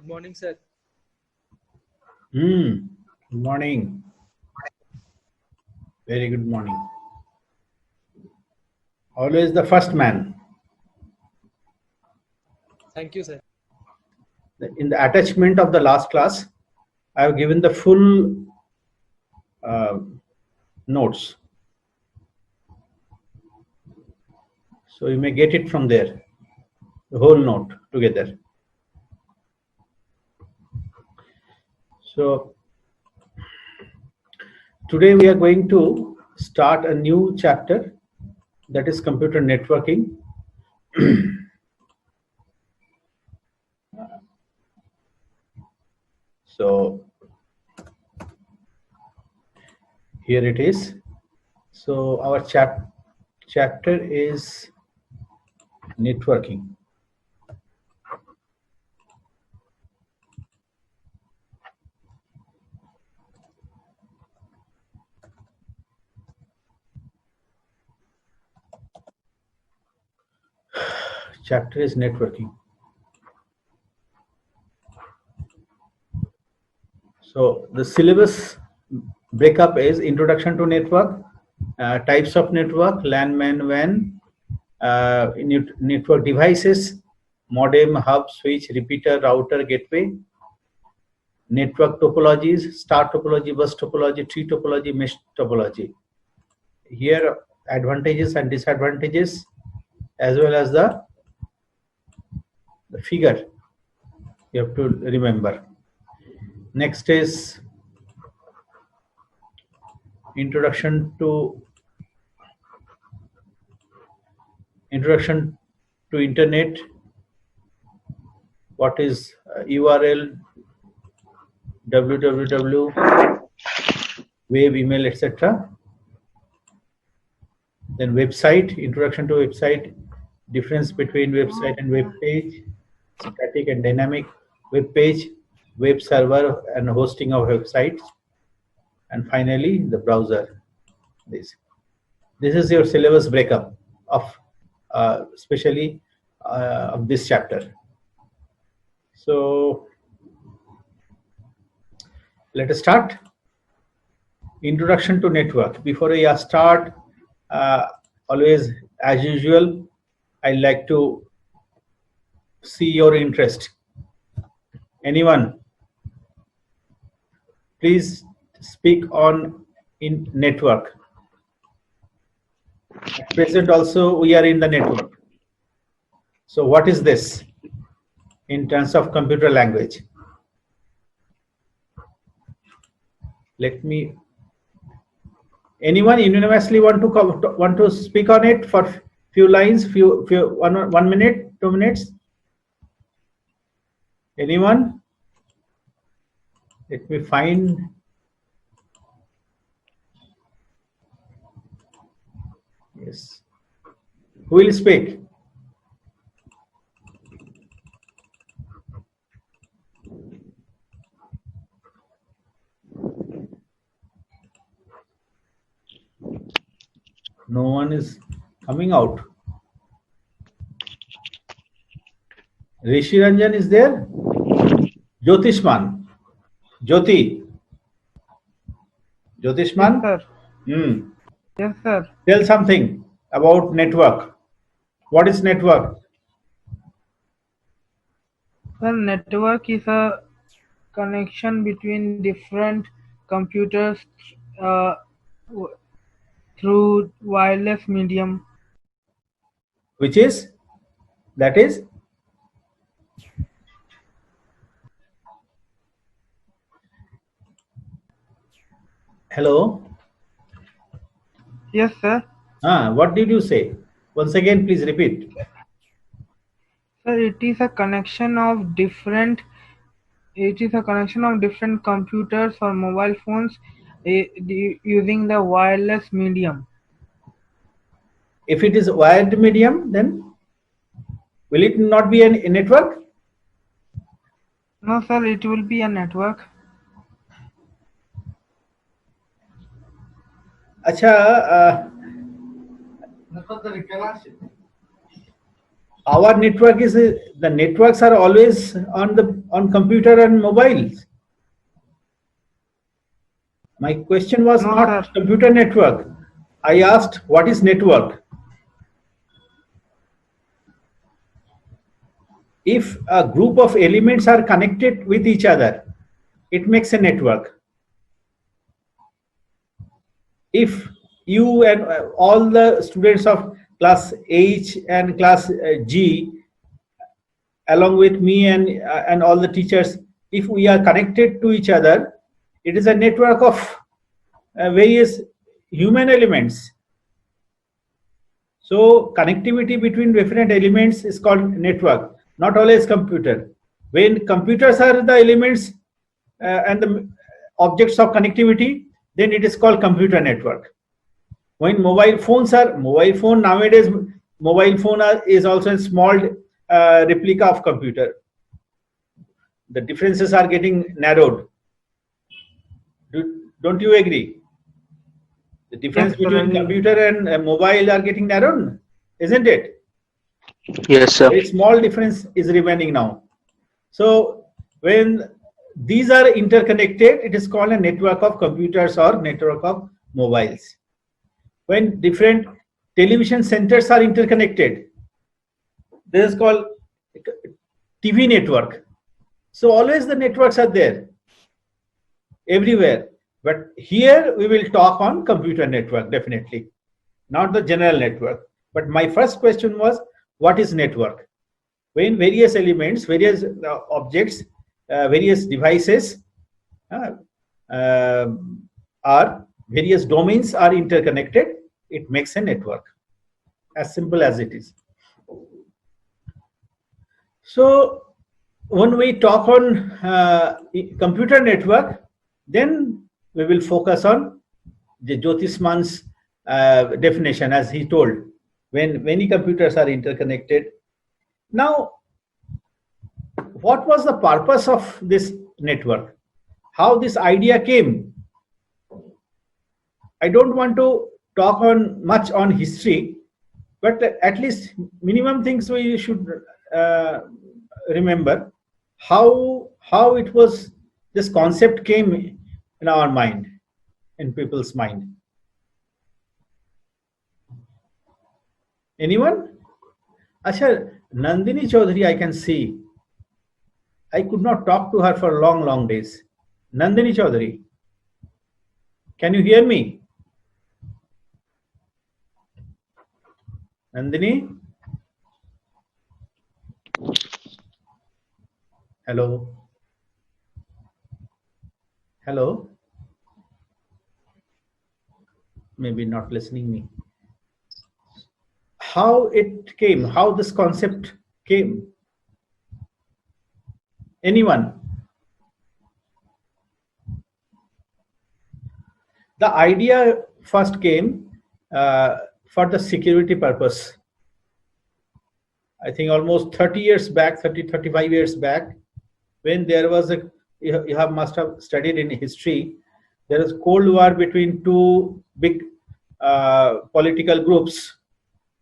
Good morning, sir. Good morning. Very good morning. Always the first man. Thank you, sir. In the attachment of the last class, I have given the full notes. So you may get it from there, the whole note together. So today we are going to start a new chapter, that is computer networking. So here it is. So our chapter is networking. Chapter is networking. So the syllabus breakup is introduction to network, types of network, LAN, MAN, WAN, network devices, modem, hub, switch, repeater, router, gateway, network topologies, star topology, bus topology, tree topology, mesh topology. Here advantages and disadvantages, as well as the figure you have to remember. Next is introduction to internet. What is URL, www, web, email, etc. Then website, introduction to website, difference between website and web page, static and dynamic web page, web server and hosting of websites, and finally the browser. This is your syllabus breakup of especially of this chapter. So let us start. Introduction to network. Before we start, always as usual, I like to see your interest. Anyone? Please speak on in network. At present also we are in the network. So what is this in terms of computer language? Let me. Anyone unanimously want to speak on it for few lines, one minute, 2 minutes? Anyone? Let me find. Yes. Who will speak? No one is coming out. Rishi Ranjan is there? Jyotishman. Jyoti. Jyotishman? Yes, sir. Yes, sir. Tell something about network. What is network? Sir, network is a connection between different computers through wireless medium. Which is? That is? Hello? Yes, sir. What did you say? Once again, please repeat. Sir, it is a connection of different computers or mobile phones using the wireless medium. If it is wired medium, then will it not be a network? No, sir, it will be a network. अच्छा Our network is the networks are always on computer and mobiles. My question was No, not sir. computer network. I asked what is network. If a group of elements are connected with each other, it makes a network. If you and all the students of class H and class G, along with me and all the teachers, if we are connected to each other, it is a network of various human elements. So connectivity between different elements is called network, not always computer. When computers are the elements and the objects of connectivity, then it is called computer network. When mobile phone nowadays, mobile phone is also a small replica of computer. The differences are getting narrowed. Don't you agree? The difference Yes, sir. between Agree. computer and mobile are getting narrowed, isn't it? Yes, sir. Very small difference is remaining now. So when these are interconnected, it is called a network of computers or network of mobiles. When different television centers are interconnected, this is called TV network. So always the networks are there everywhere. But here we will talk on computer network, definitely, not the general network. But my first question was, what is network? When various elements, various objects, various devices are various domains are interconnected, it makes a network. As simple as it is. So when we talk on computer network, then we will focus on the Jyotisman's definition, as he told, when many computers are interconnected. Now, what was the purpose of this network? How this idea came? I don't want to talk on much on history, but at least minimum things we should remember how it was, this concept came in our mind, in people's mind. Anyone? Asha, Nandini Chaudhary, I can see. I could not talk to her for long days. Nandini Chaudhary, can you hear me? Nandini? Hello? Hello? Maybe not listening me. How it came, how this concept came? Anyone? The idea first came for the security purpose. I think almost 30 years back, 35 years back, when there was you must have studied in history, there is Cold War between two big political groups.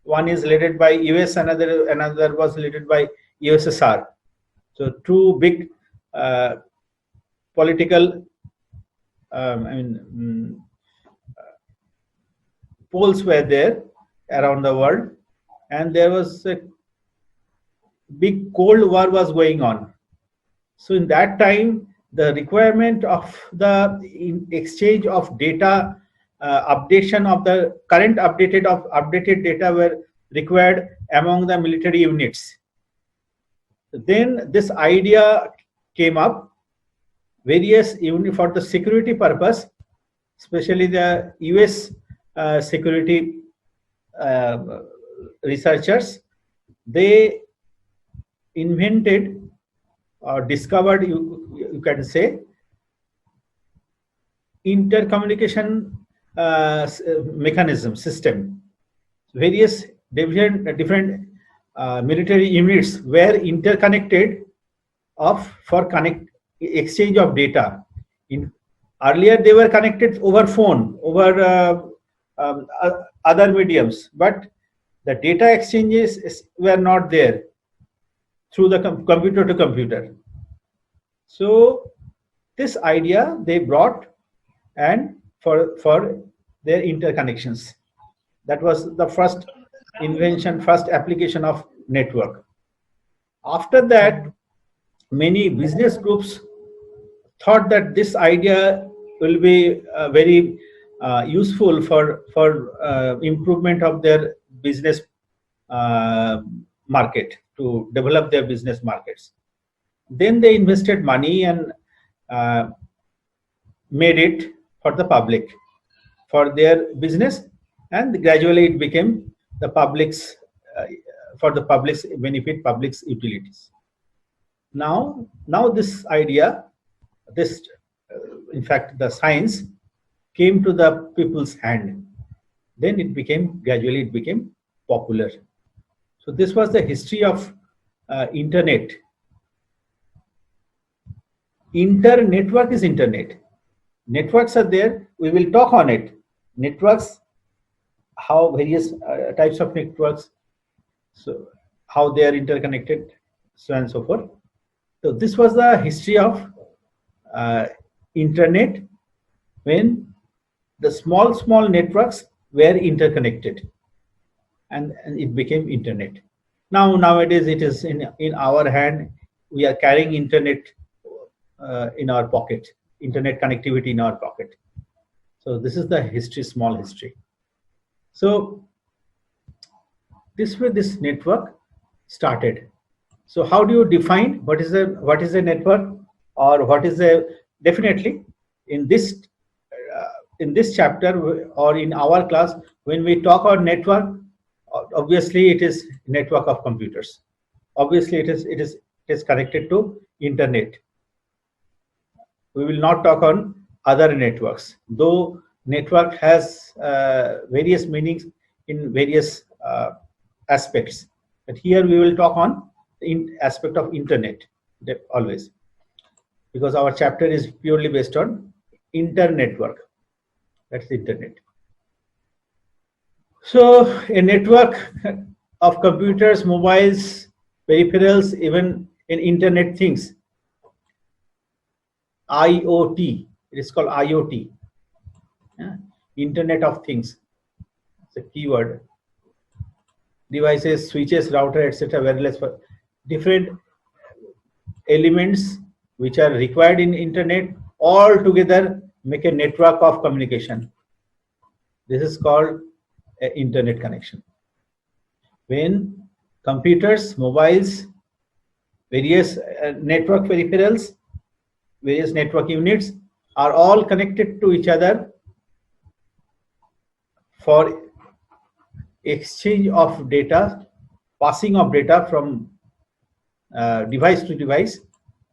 One is led by US, another was led by USSR. So two big political poles were there around the world, and there was a big Cold War was going on. So in that time, the requirement of the exchange of data, updation of the current updated data were required among the military units. Then this idea came up, various units for the security purpose, especially the US security researchers, they invented or discovered, you can say, intercommunication mechanism system. Various different military units were interconnected for exchange of data. Earlier they were connected over phone, over other mediums, but the data exchanges were not there through the computer to computer. So this idea they brought, and for their interconnections. That was the first invention, first application of network. After that, many business groups thought that this idea will be very useful for improvement of their business market, to develop their business markets. Then they invested money and made it for the public, for their business, and gradually it became the public's for the public's benefit, public's utilities. Now this idea, this in fact the science came to the people's hand. Then it became, gradually it became popular. So this was the history of internet. Network is internet. Networks are there. We will talk on it. Networks, how various types of networks, so how they are interconnected, so on and so forth. So this was the history of internet, when the small networks were interconnected, and it became internet. Nowadays it is in our hand. We are carrying internet in our pocket, internet connectivity in our pocket. So this is the history, small history. So this way this network started. So how do you define what is a network, or what is a, definitely in this chapter or in our class, when we talk about network, obviously it is network of computers. Obviously it is connected to internet. We will not talk on other networks, though network has various meanings in various aspects. But here we will talk on the aspect of internet always, because our chapter is purely based on internetwork. That's the internet. So a network of computers, mobiles, peripherals, even in internet things, IoT, it is called IoT, Internet of Things. It's a keyword. Devices, switches, router, etc. wireless, for different elements which are required in internet, all together make a network of communication. This is called an internet connection. When computers, mobiles, various network peripherals, various network units are all connected to each other for exchange of data, passing of data from device to device,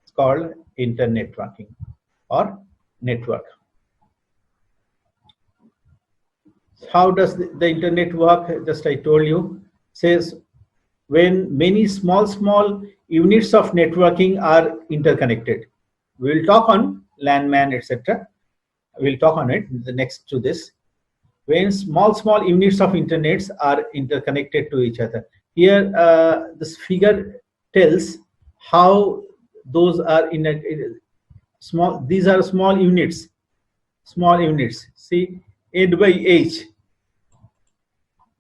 it's called internet networking or network. How does the internet work? Just I told you, says when many small units of networking are interconnected. We will talk on LAN, etc. We'll talk on it the next to this. When small units of internets are interconnected to each other. Here, this figure tells how those are in a small. These are small units. Small units. See, N by H.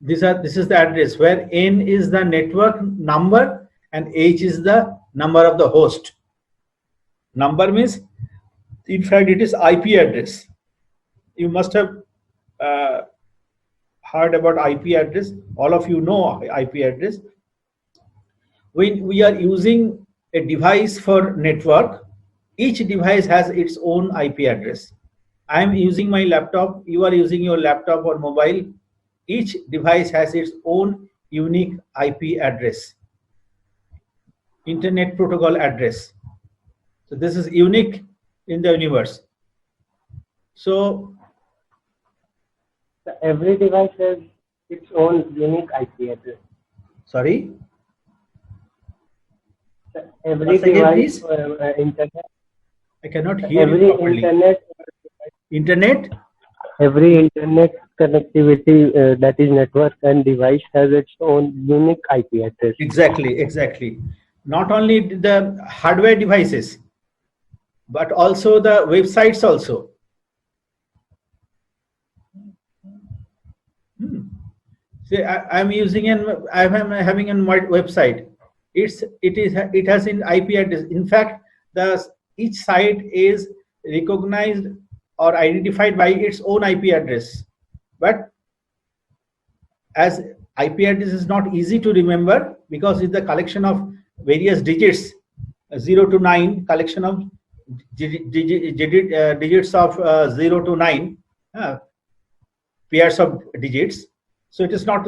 This is the address where N is the network number and H is the number of the host. Number means, in fact, it is IP address. You must have heard about IP address. All of you know IP address. When we are using a device for network, each device has its own IP address. I am using my laptop, you are using your laptop or mobile. Each device has its own unique IP address, Internet Protocol address. So this is unique in the universe. So every device has its own unique IP address. Sorry? Every device, internet. I cannot hear you properly. Internet. Internet? Every internet connectivity, that is network and device, has its own unique IP address. Exactly, exactly. Not only the hardware devices, but also the websites also. See, I'm using I'm having a website. It has an IP address. In fact, each site is recognized or identified by its own IP address. But as IP address is not easy to remember because it's the collection of various digits, 0 to 9, collection of digits of 0 to 9, pairs of digits. So it is not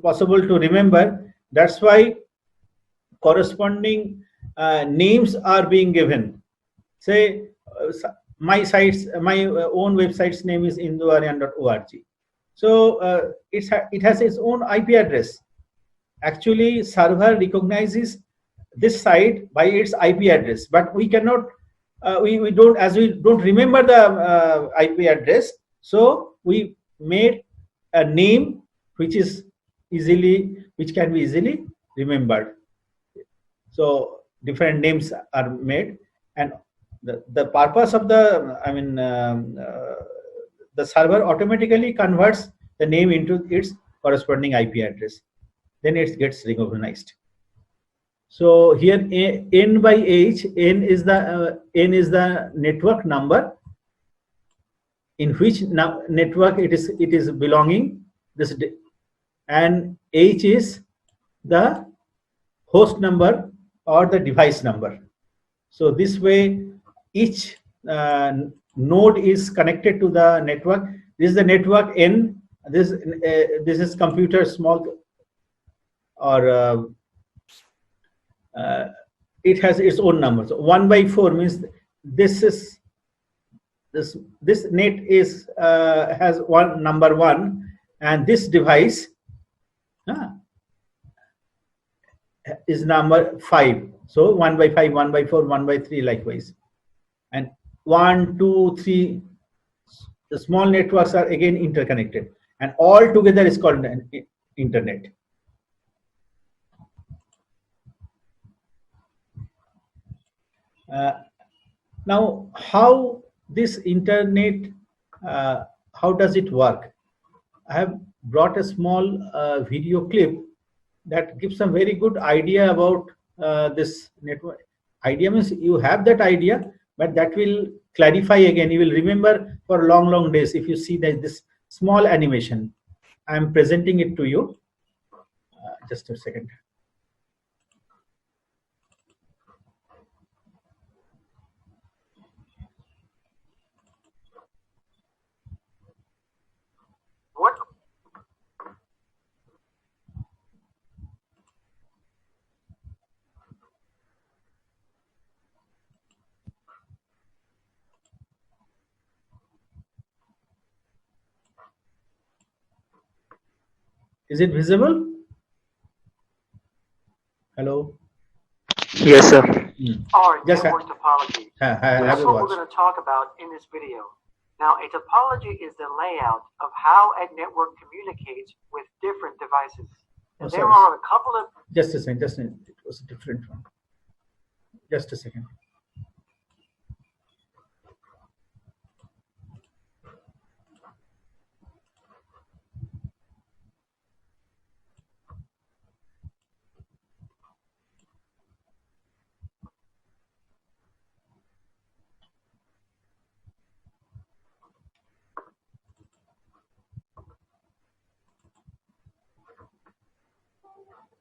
possible to remember. That's why corresponding names are being given. Say my own website's name is induaryan.org. So it has its own IP address. Actually, server recognizes this site by its IP address, but we cannot, we don't remember the IP address. So we made a name which can be easily remembered. So different names are made, and the purpose of the the server automatically converts the name into its corresponding IP address. Then it gets recognized. So here N by H, N is the network number in which network it is belonging. And H is the host number or the device number. So this way each node is connected to the network. This is the network N. This is computer small, or it has its own number. So 1 by 4 means this net is has number 1, and this device is number 5. So 1 by 5, 1 by 4, 1 by 3 likewise. And 1, 2, 3, the small networks are again interconnected, and all together is called an internet. Now, how this internet, how does it work? I have brought a small video clip that gives a very good idea about this network. Idea means you have that idea, but that will clarify again. You will remember for long days if you see that this small animation. I am presenting it to you. Just a second. What? Is it visible? Hello? Yes, sir. Are Just network topology. have That's a what we're watch. going to talk about in this video. Now, a topology is the layout of how a network communicates with different devices. And there are a couple of... Just a second, it was a different one. Just a second.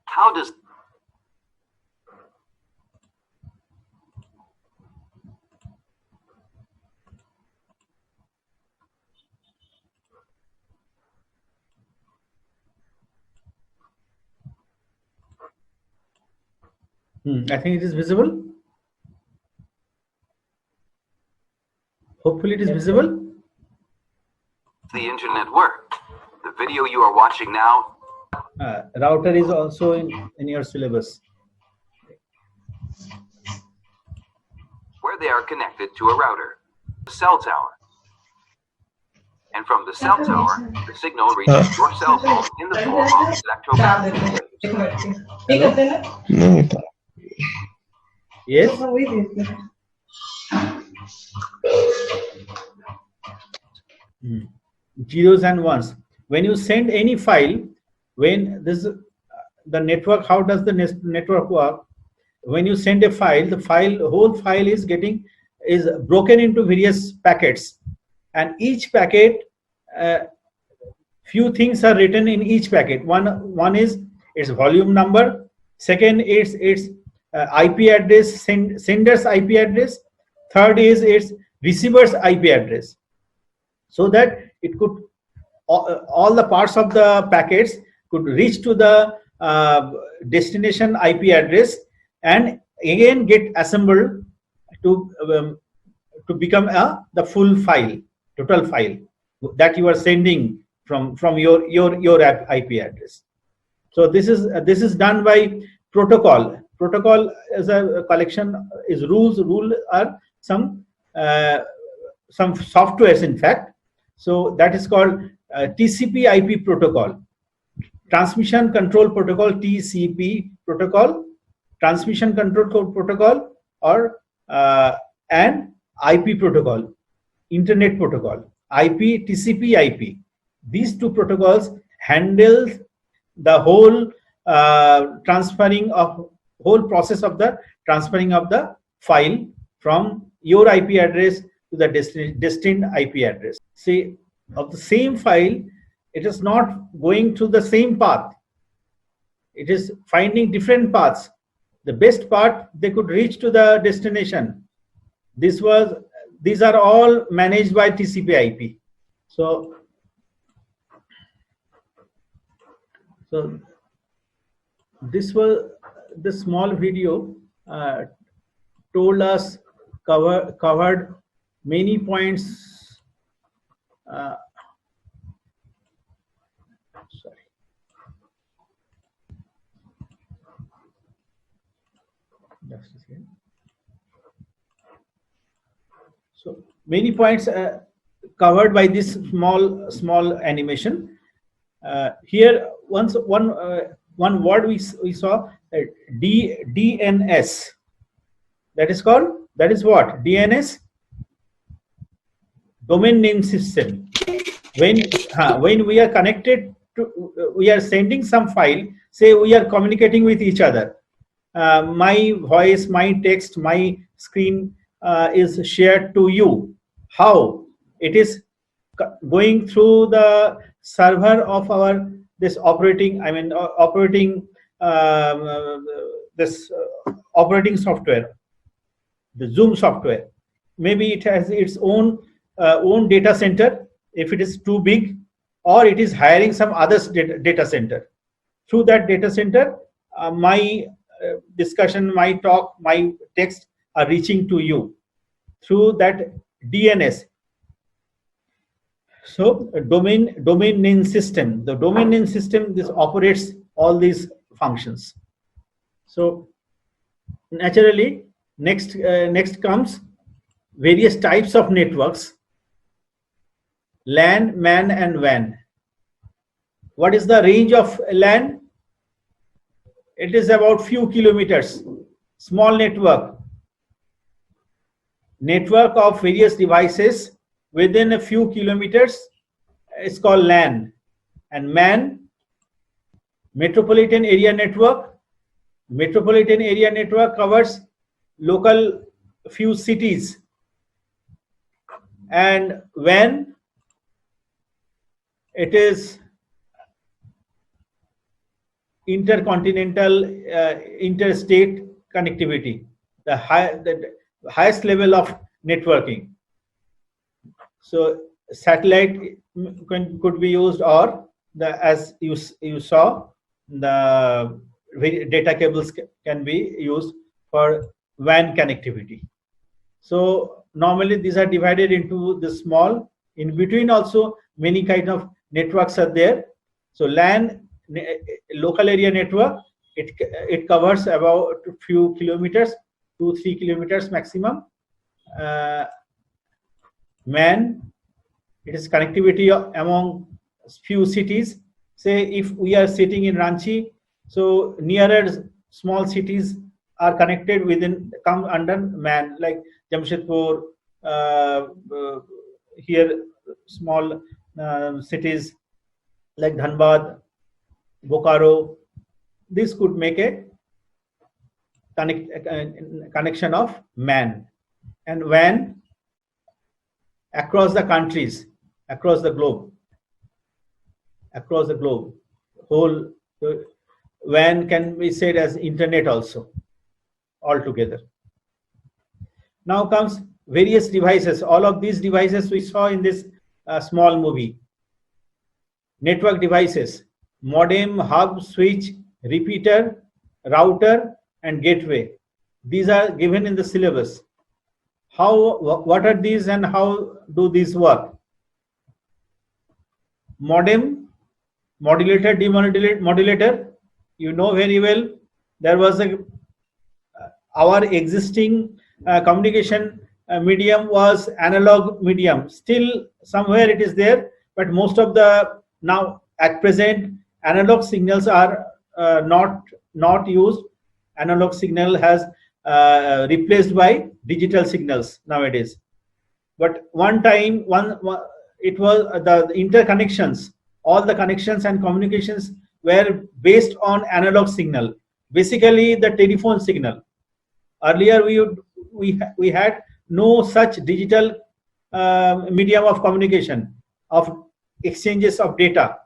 How does... I think it is visible. Hopefully it is visible. the internet work? The video you are watching now... Router is also in your syllabus. Where they are connected to a router, a cell tower, And from the cell tower, the signal reaches your cell phone in the form of electromagnetic waves. Yes. Zeros and ones. When you send any file, when this the network, how does the network work? When you send a file, the whole file is broken into various packets, and each packet, few things are written in each packet. One is its volume number. Second is its IP address, sender's IP address. Third is its receiver's IP address, so that it could all the parts of the packets could reach to the destination IP address and again get assembled to become the full file, total file that you are sending from your IP address. So this is done by protocol. Protocol is a collection, is rules. Rule are some softwares, in fact. So that is called TCP/IP protocol, transmission control protocol, TCP protocol, transmission control protocol, or and IP protocol, internet protocol, IP, TCP/IP. These two protocols handle the whole whole process of the transferring of the file from your IP address to the destined IP address. See, of the same file, it is not going through the same path. It is finding different paths. The best path, they could reach to the destination. These are all managed by TCP/IP. So this was the small video told us covered many points. Sorry. Just a second. So many points covered by this small animation. Here, one word we saw, DNS. That is what? DNS, domain name system. When we are connected to, we are sending some file. Say we are communicating with each other. My voice, my text, my screen is shared to you. How? It is going through the server of our operating software, the Zoom software. Maybe it has its own data center if it is too big, or it is hiring some other data center. Through that data center, my discussion, my talk, my text are reaching to you through that DNS. So domain name system. The domain name system, this operates all these functions. So naturally, next comes various types of networks: LAN, MAN, and WAN. What is the range of LAN? It is about few kilometers. Small network of various devices within a few kilometers is called LAN. And MAN, metropolitan area network. Metropolitan area network covers local few cities. And WAN, it is intercontinental, interstate connectivity, the highest level of networking. So satellite could be used, or as you saw, the data cables can be used for WAN connectivity. So normally these are divided into the small. In between also many kind of networks are there. So LAN, local area network, it covers about a few kilometers, 2-3 kilometers maximum. MAN, It is connectivity among few cities. Say if we are sitting in Ranchi, so nearer small cities are connected within, come under MAN, like Jamshedpur, here small cities like Dhanbad, Bokaro. This could make a connection of MAN and WAN across the countries, across the globe, whole WAN can be said as internet also, altogether. Now comes various devices. All of these devices we saw in this small movie. Network devices: modem, hub, switch, repeater, router, and gateway. These are given in the syllabus. What are these and how do these work? Modem, modulator, demodulator, you know very well. There was our existing communication medium was analog medium. Still somewhere it is there, but most of the now at present analog signals are not used. Analog signal has replaced by digital signals nowadays. But one time, it was the interconnections. All the connections and communications were based on analog signal. Basically, the telephone signal. Earlier, we had no such digital medium of communication, of exchanges of data.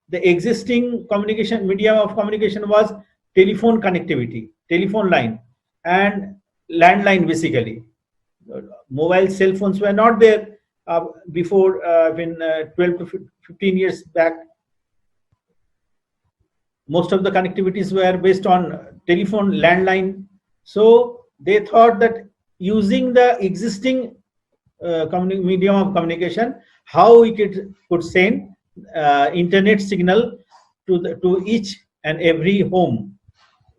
The existing communication medium of communication was telephone connectivity, telephone line, and landline. Basically, mobile cell phones were not there before, when 12 to 15 years back. Most of the connectivities were based on telephone, landline. So they thought that using the existing medium of communication, how we could send internet signal to each and every home.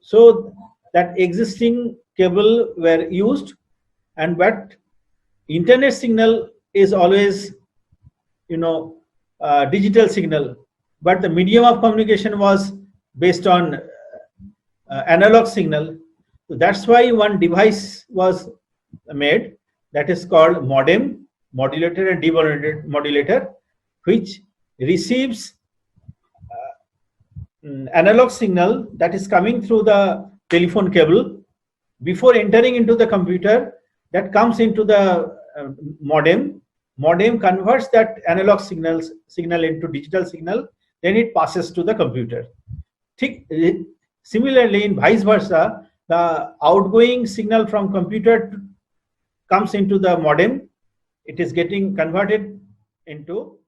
So that existing cable were used, but internet signal is always, digital signal, but the medium of communication was based on analog signal. So that's why one device was made, that is called modem, modulator and demodulator, which receives analog signal that is coming through the telephone cable before entering into the computer. That comes into the modem. Modem converts that analog signal into digital signal, then it passes to the computer. Similarly, in vice versa, the outgoing signal from computer comes into the modem. It is getting converted into